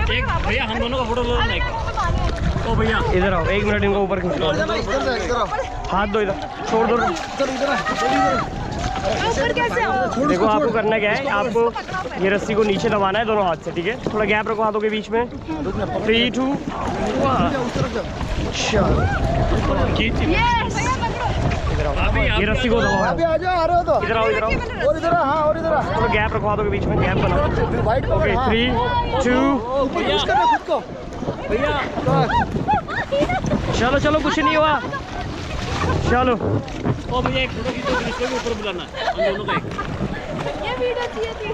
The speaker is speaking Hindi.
भैया हम दोनों का फोटो लो ना। ओ भैया इधर आओ, 1 मिनट इनको ऊपर खींच लो। हाथ दो, इधर छोड़ दो। देखो आपको करना क्या है, आपको ये रस्सी को नीचे दबाना है दोनों हाथ से, ठीक है? थोड़ा गैप रखो हाथों के बीच में। 3 2 ये रस्सी को दबाओ। इधर आओ, इधर आओ, और इधर और इधर थोड़ा गैप रखो हाथों के बीच में, गैप बनाओ। ओके 3 2 भैया चलो चलो, कुछ नहीं हुआ, चलो। ओ भैया एक फोटो खींचो, इसको भी ऊपर बुलाना हम दोनों का एक। ये वीडियो चाहिए थी।